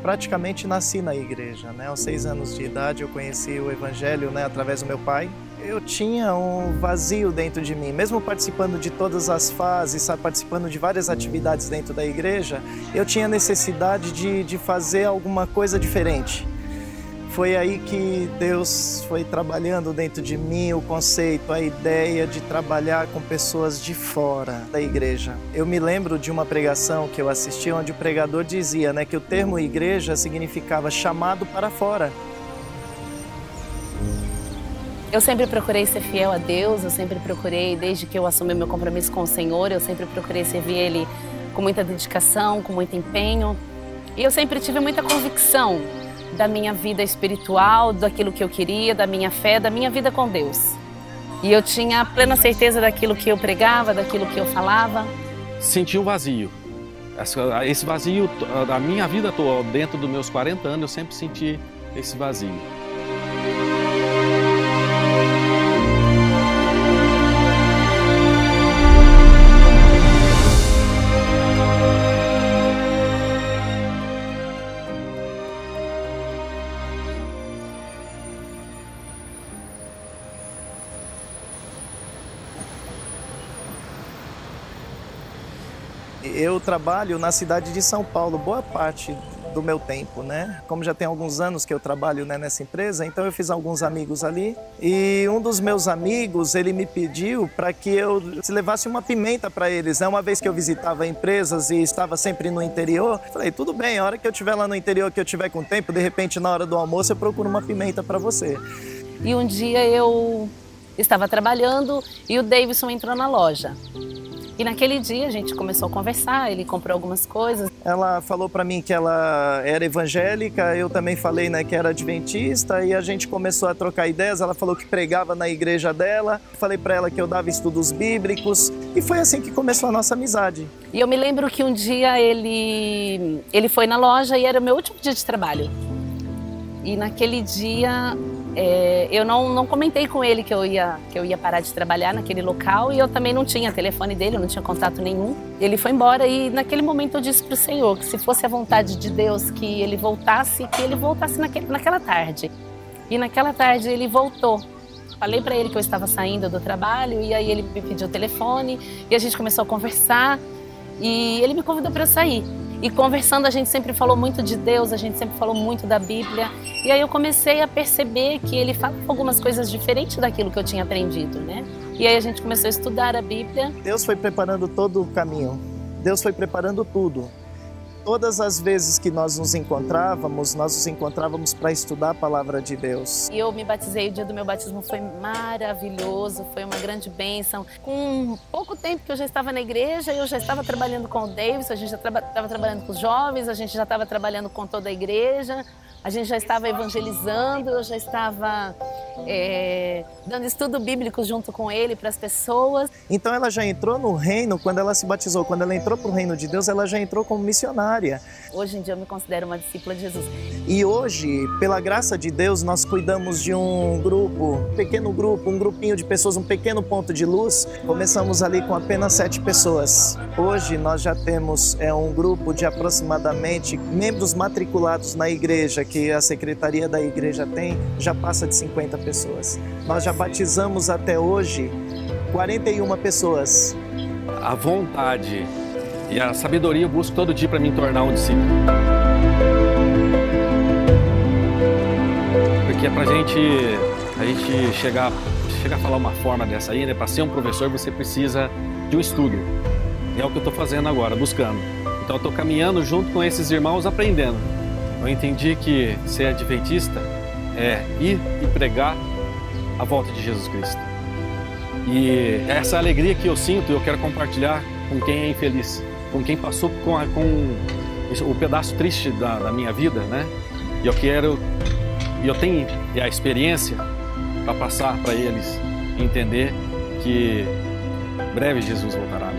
praticamente nasci na igreja, né? Aos 6 anos de idade eu conheci o Evangelho, né, através do meu pai. Eu tinha um vazio dentro de mim, mesmo participando de todas as fases, sabe, participando de várias atividades dentro da igreja, eu tinha necessidade de fazer alguma coisa diferente. Foi aí que Deus foi trabalhando dentro de mim o conceito, a ideia de trabalhar com pessoas de fora da igreja. Eu me lembro de uma pregação que eu assisti onde o pregador dizia, né, que o termo igreja significava chamado para fora. Eu sempre procurei ser fiel a Deus, eu sempre procurei, desde que eu assumi meu compromisso com o Senhor, eu sempre procurei servir Ele com muita dedicação, com muito empenho. E eu sempre tive muita convicção da minha vida espiritual, daquilo que eu queria, da minha fé, da minha vida com Deus. E eu tinha plena certeza daquilo que eu pregava, daquilo que eu falava. Senti um vazio. Esse vazio, a minha vida toda, dentro dos meus 40 anos, eu sempre senti esse vazio. Eu trabalho na cidade de São Paulo, boa parte do meu tempo, né? Como já tem alguns anos que eu trabalho, né, nessa empresa, então eu fiz alguns amigos ali. E um dos meus amigos, ele me pediu para que eu levasse uma pimenta para eles, né? Uma vez que eu visitava empresas e estava sempre no interior, falei, tudo bem, a hora que eu estiver lá no interior, que eu tiver com tempo, de repente na hora do almoço eu procuro uma pimenta para você. E um dia eu estava trabalhando e o Davidson entrou na loja. E naquele dia a gente começou a conversar, ele comprou algumas coisas. Ela falou para mim que ela era evangélica, eu também falei, né, que era adventista, e a gente começou a trocar ideias. Ela falou que pregava na igreja dela, falei para ela que eu dava estudos bíblicos, e foi assim que começou a nossa amizade. E eu me lembro que um dia ele foi na loja e era o meu último dia de trabalho. E naquele dia eu não comentei com ele que eu ia parar de trabalhar naquele local, e eu também não tinha telefone dele, eu não tinha contato nenhum. Ele foi embora e naquele momento eu disse para o Senhor que se fosse a vontade de Deus que ele voltasse naquela tarde. E naquela tarde ele voltou. Falei para ele que eu estava saindo do trabalho e aí ele me pediu o telefone e a gente começou a conversar e ele me convidou para eu sair. E conversando a gente sempre falou muito de Deus, a gente sempre falou muito da Bíblia. E aí eu comecei a perceber que ele falava algumas coisas diferentes daquilo que eu tinha aprendido, né? E aí a gente começou a estudar a Bíblia. Deus foi preparando todo o caminho, Deus foi preparando tudo. Todas as vezes que nós nos encontrávamos para estudar a palavra de Deus. E eu me batizei, o dia do meu batismo foi maravilhoso, foi uma grande bênção. Com pouco tempo que eu já estava na igreja, eu já estava trabalhando com o Davidson, a gente já estava trabalhando com os jovens, a gente já estava trabalhando com toda a igreja, a gente já estava evangelizando, eu já estava dando estudo bíblico junto com ele para as pessoas. Então ela já entrou no reino, quando ela se batizou, quando ela entrou para o reino de Deus, ela já entrou como missionária. Hoje em dia eu me considero uma discípula de Jesus. E hoje, pela graça de Deus, nós cuidamos de um grupo, um pequeno grupo, um grupinho de pessoas, um pequeno ponto de luz. Começamos ali com apenas 7 pessoas. Hoje nós já temos um grupo de aproximadamente membros matriculados na igreja, que a secretaria da igreja tem, já passa de 50 pessoas. Nós já batizamos até hoje 41 pessoas. A vontade e a sabedoria eu busco todo dia para me tornar um discípulo. Porque para a gente chegar a falar uma forma dessa aí, né? Para ser um professor você precisa de um estudo. É o que eu estou fazendo agora, buscando. Então eu estou caminhando junto com esses irmãos, aprendendo. Eu entendi que ser adventista é ir e pregar a volta de Jesus Cristo. E essa alegria que eu sinto, eu quero compartilhar com quem é infeliz, com quem passou com o pedaço triste da minha vida, né? E eu tenho a experiência para passar para eles, entender que breve Jesus voltará.